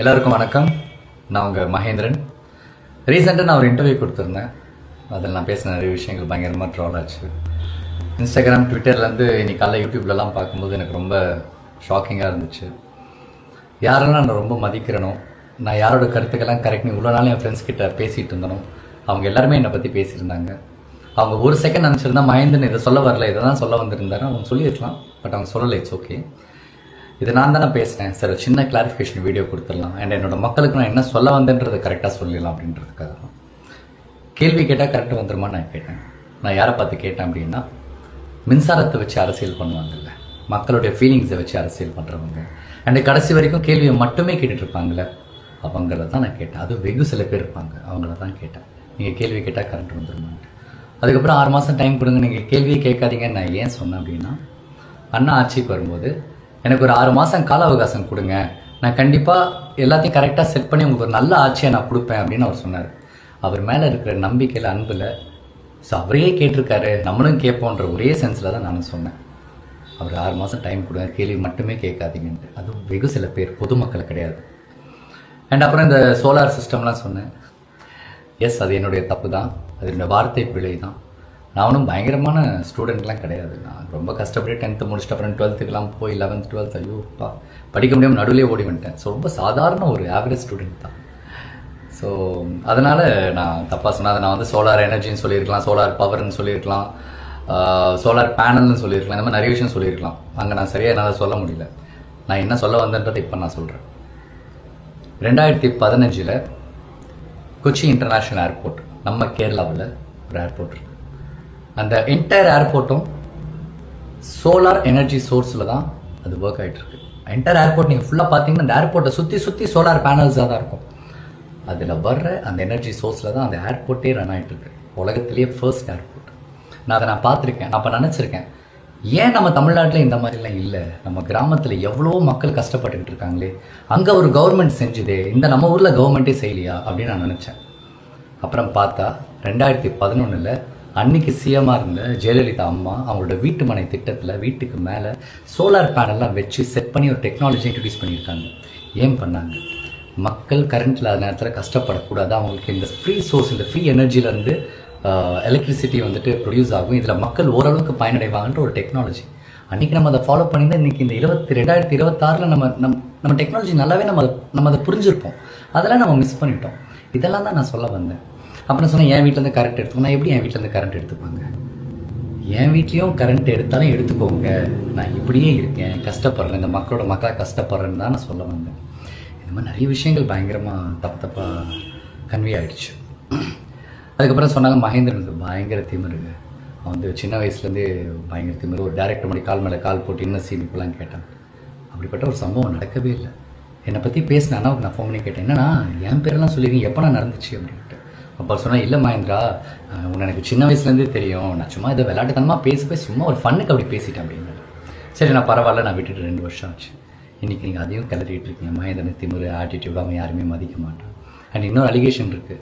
எல்லாருக்கும் வணக்கம். நான் உங்கள் மகேந்திரன். ரீசெண்டாக நான் ஒரு இன்டர்வியூ கொடுத்துருந்தேன். அதில் நான் பேசின நிறைய விஷயங்கள் பயங்கரமாக ட்ரால் ஆச்சு. இன்ஸ்டாகிராம், ட்விட்டர்லேருந்து இன்னைக்கு காலைல யூடியூப்லலாம் பார்க்கும்போது எனக்கு ரொம்ப ஷாக்கிங்காக இருந்துச்சு. யாரெல்லாம் நான் ரொம்ப மதிக்கிறனோ, நான் யாரோட கருத்துக்கெல்லாம் கரெக்ட்னு இவ்வளோ நாள் என் ஃப்ரெண்ட்ஸ் கிட்ட பேசிகிட்டு இருந்தனோ, அவங்க எல்லாருமே என்னை பற்றி பேசியிருந்தாங்க. அவங்க ஒரு செகண்ட் நினச்சிருந்தா மகேந்திரன் இதை சொல்ல வரல, இதை தான் சொல்ல வந்திருந்தாரு அவங்க சொல்லியிருக்கலாம். பட் அவங்க சொல்லலை. It's okay. இது நான் தானே பேசினேன் சார், சின்ன கிளாரிஃபிகேஷன் வீடியோ கொடுத்துடலாம். அண்ட் என்னோட மக்களுக்கு நான் என்ன சொல்ல வந்தேன்றதை கரெக்டாக சொல்லிடலாம் அப்படின்றதுக்காக தான். கேள்வி கேட்டால் கரெக்டாக வந்துருமா நான் கேட்டேன். நான் யாரை பார்த்து கேட்டேன் அப்படின்னா, மின்சாரத்தை வச்சு அரசியல் பண்ணுவாங்கல்ல, மக்களுடைய ஃபீலிங்ஸை வச்சு அரசியல் பண்ணுறவங்க, அண்ட் கடைசி வரைக்கும் கேள்வியை மட்டுமே கேட்டுட்டு இருப்பாங்கள்ல, அவங்கள தான் நான் கேட்டேன். அது வெகு சில பேர் இருப்பாங்க, அவங்கள தான் கேட்டேன். நீங்கள் கேள்வி கேட்டால் கரண்ட் வந்துருமான்ட்டு. அதுக்கப்புறம் 6 மாதம் டைம் கொடுங்க, நீங்கள் கேள்வியே கேட்காதீங்கன்னு நான் ஏன் சொன்னேன் அப்படின்னா, அண்ணா ஆட்சிக்கு வரும்போது எனக்கு ஒரு 6 மாதம் கால அவகாசம் கொடுங்க, நான் கண்டிப்பாக எல்லாத்தையும் கரெக்டாக செட் பண்ணி உங்களுக்கு ஒரு நல்ல ஆட்சியை நான் கொடுப்பேன் அப்படின்னு அவர் சொன்னார். அவர் மேலே இருக்கிற நம்பிக்கையில், அன்பில், ஸோ அவரே கேட்டிருக்காரு, நம்மளும் கேட்போன்ற ஒரே சென்ஸில் தான் நான் சொன்னேன். அவர் 6 மாதம் டைம் கொடுங்க, கேள்வி மட்டுமே கேட்காதீங்கன்ட்டு. அதுவும் வெகு சில பேர், பொதுமக்கள் கிடையாது. அண்ட் அப்புறம் இந்த சோலார் சிஸ்டம்லாம் சொன்னேன். எஸ், அது என்னுடைய தப்பு தான், அது என்னோடய வார்த்தை பிழை தான். நான் ஒன்றும் பயங்கரமான ஸ்டூடெண்ட்லாம் கிடையாது. நான் ரொம்ப கஷ்டப்பட்டு 10th முடிச்சுட்டு அப்புறம் 12th போய் 11th 12th ஐயோப்பா படிக்க முடியாமல் நடுவிலே ஓடி வந்துட்டேன். ஸோ ரொம்ப சாதாரண ஒரு ஆவரேஜ் ஸ்டூடெண்ட் தான். ஸோ அதனால் நான் தப்பாக சொன்னேன். அதை நான் வந்து சோலார் எனர்ஜின்னு சொல்லியிருக்கலாம், சோலார் பவர்னு சொல்லியிருக்கலாம், சோலார் பேனல்னு சொல்லியிருக்கலாம், இந்த மாதிரி நிறைய விஷயம் சொல்லியிருக்கலாம். அங்கே நான் சரியாக என்னால் சொல்ல முடியல. நான் என்ன சொல்ல வந்தேன்றதை இப்போ நான் சொல்கிறேன். 2015 கொச்சி இன்டர்நேஷ்னல் ஏர்போர்ட், நம்ம கேரளாவில் ஒரு ஏர்போர்ட் இருக்குது. அந்த என்டையர் ஏர்போர்ட்டும் சோலார் எனர்ஜி சோர்ஸில் தான் அது ஒர்க் ஆகிட்டுருக்கு. என்டையர் ஏர்போர்ட் நீங்கள் ஃபுல்லாக பார்த்தீங்கன்னா அந்த ஏர்போர்ட்டை சுற்றி சோலார் பேனல்ஸாக தான் இருக்கும். அதில் வர்ற அந்த எனர்ஜி சோர்ஸில் தான் அந்த ஏர்போர்ட்டே ரன் ஆகிட்டுருக்கு. உலகத்திலேயே ஃபர்ஸ்ட் ஏர்போர்ட். நான் பார்த்துருக்கேன். நான் அப்போ நினச்சிருக்கேன், ஏன் நம்ம தமிழ்நாட்டில் இந்த மாதிரிலாம் இல்லை, நம்ம கிராமத்தில் எவ்வளோ மக்கள் கஷ்டப்பட்டுக்கிட்டு இருக்காங்களே, அங்கே ஒரு கவர்மெண்ட் செஞ்சுதே, இந்த நம்ம ஊரில் கவர்மெண்ட்டே செய்யலையா அப்படின்னு நான் நினச்சேன். அப்புறம் பார்த்தா 2011 அன்னைக்கு சிஎம்மாக இருந்த ஜெயலலிதா அம்மா அவங்களோட வீட்டு மனை திட்டத்தில் வீட்டுக்கு மேலே சோலார் பேனல்லாம் வச்சு செட் பண்ணி ஒரு டெக்னாலஜி இன்ட்ரடியூஸ் பண்ணியிருக்காங்க. ஏன் பண்ணாங்க? மக்கள் கரண்ட் இல்லாத நேரத்தில் கஷ்டப்படக்கூடாது, அவங்களுக்கு இந்த ஃப்ரீ சோர்ஸ், இந்த ஃப்ரீ எனர்ஜியிலேருந்து எலக்ட்ரிசிட்டி வந்துட்டு ப்ரொடியூஸ் ஆகும், இதில் மக்கள் ஓரளவுக்கு பயனடைவாங்கன்ற ஒரு டெக்னாலஜி. அன்றைக்கி நம்ம அதை ஃபாலோ பண்ணி தான் இன்றைக்கி இந்த 2026 நம்ம டெக்னாலஜி நல்லாவே நம்ம அதை புரிஞ்சிருப்போம். அதெல்லாம் நம்ம மிஸ் பண்ணிட்டோம். இதெல்லாம் தான் நான் சொல்ல வந்தேன். அப்புறம் சொன்னேன், என் வீட்டிலேருந்து கரண்ட் எடுத்துக்கணும். நான் எப்படி என் வீட்டிலேருந்து கரண்ட் எடுத்துப்பாங்க? என் வீட்லேயும் கரண்ட் எடுத்தாலும் எடுத்துக்கோங்க, நான் இப்படியே இருக்கேன், கஷ்டப்படுறேன், இந்த மக்களாக கஷ்டப்படுறேன்னு தான் நான் சொல்ல வந்தேன். இந்த மாதிரி நிறைய விஷயங்கள் பயங்கரமாக தப்பாக கன்வே ஆகிடுச்சு. அதுக்கப்புறம் சொன்னாங்க, மகேந்திரனுக்கு பயங்கர திமிருங்க, அவன் வந்து சின்ன வயசுலேருந்தே பயங்கர திமிரு, ஒரு டேரக்டர் மணி கால் மேலே கால் போட்டு இன்னும் சீனிப்பெல்லாம் கேட்டான். அப்படிப்பட்ட ஒரு சம்பவம் நடக்கவே இல்லை. என்னை பற்றி பேசினான்னா நான் ஃபோன் பண்ணி கேட்டேன், என்னன்னா என் பேரெல்லாம் சொல்லியிருக்கீங்க, எப்போ நான் நடந்துச்சு அப்படின்ட்டு. அப்போ சொன்னேன், இல்லை மகேந்திரா, உன்னை எனக்கு சின்ன வயசுலேருந்தே தெரியும், நான் சும்மா இதை விளையாட்டுத்தனமாக பேசி சும்மா ஒரு ஃபன்னுக்கு அப்படி பேசிட்டேன் அப்படின்னு. சரி, நான் பரவாயில்ல, நான் விட்டுட்டு 2 வருஷம் ஆச்சு. இன்றைக்கி நீங்கள் அதையும் கிளறிட்டு இருக்கீங்க. மகேந்திரன் திமிரு, ஆட்டிடியூட், அவன் யாருமே மதிக்க மாட்டான். அண்ட் இன்னொரு அலிகேஷன் இருக்குது,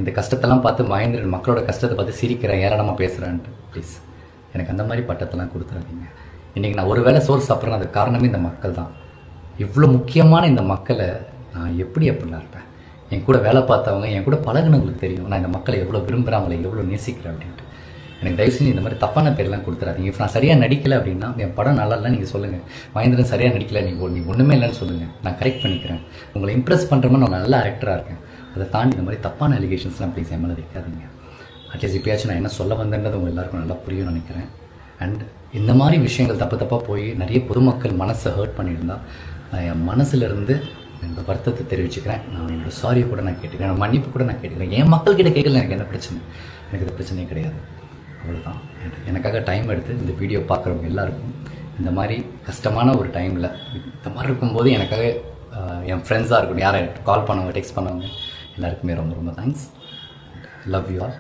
இந்த கஷ்டத்தெல்லாம் பார்த்து மகேந்திரன் மக்களோட கஷ்டத்தை பார்த்து சிரிக்கிறேன், ஏராளமாக பேசுகிறான்ட்டு. ப்ளீஸ் எனக்கு அந்த மாதிரி பட்டத்தெல்லாம் கொடுத்துறாதீங்க. இன்றைக்கி நான் ஒரு வேளை சோறு சாப்பிட்றேன், அதுக்கு காரணமே இந்த மக்கள் தான். இவ்வளோ முக்கியமான இந்த மக்களை நான் எப்படிலாம் இருப்பேன்? என் கூட வேலை பார்த்தவங்க, என் கூட பழகினவங்களுக்கு தெரியும் நான் இந்த மக்களை எவ்வளோ விரும்புகிறேன், அவங்களை எவ்வளோ நேசிக்கிறேன் அப்படின்ட்டு. எனக்கு தயவு செஞ்சு இந்த மாதிரி தப்பான பேர்லாம் கொடுத்துறாதீங்க. இப்போ நான் சரியாக நடிக்கலை அப்படின்னா, என் படம் நல்லா இல்லை நீங்கள் சொல்லுங்கள், மகேந்திரன் சரியாக நடிக்கலை, நீ ஒன்றுமே இல்லைன்னு சொல்லுங்கள், நான் கரெக்ட் பண்ணிக்கிறேன். உங்களை இம்ப்ரெஸ் பண்ணுறமா நான் நல்ல ஆக்டராக இருக்கேன். அதை தாண்டி இந்த மாதிரி தப்பான அலிகேஷன்ஸ்லாம் ப்ளீஸ் என் மேலே வைக்காதீங்க. அட்லீஸ்ட் இப்போயாச்சும் நான் என்ன சொல்ல வந்தேன்றது உங்கள் எல்லாருக்கும் நல்லா புரியும் நினைக்கிறேன். அண்ட் இந்த மாதிரி விஷயங்கள் தப்பாக போய் நிறைய பொதுமக்கள் மனசை ஹர்ட் பண்ணியிருந்தா, நான் என் மனசுலேருந்து இந்த வருத்தத்தை தெரிவிச்சுக்கிறேன். நான் என்னோட சாரியை கூட நான் கேட்டுக்கிறேன், மன்னிப்பு கூட நான் கேட்டுக்கிறேன். என் மக்கள்கிட்ட கேட்கல எனக்கு என்ன பிரச்சனை, எனக்கு இது பிரச்சனையே கிடையாது. அவ்வளோதான். எனக்காக டைம் எடுத்து இந்த வீடியோ பார்க்குறவங்க எல்லாருக்கும், இந்த மாதிரி கஷ்டமான ஒரு டைமில் இந்த மாதிரி இருக்கும்போது எனக்காக என் ஃப்ரெண்ட்ஸாக இருக்கட்டும், யாரை கால் பண்ணவங்க, டெக்ஸ்ட் பண்ணவங்க எல்லாருக்குமே ரொம்ப ரொம்ப தேங்க்ஸ். Love you all.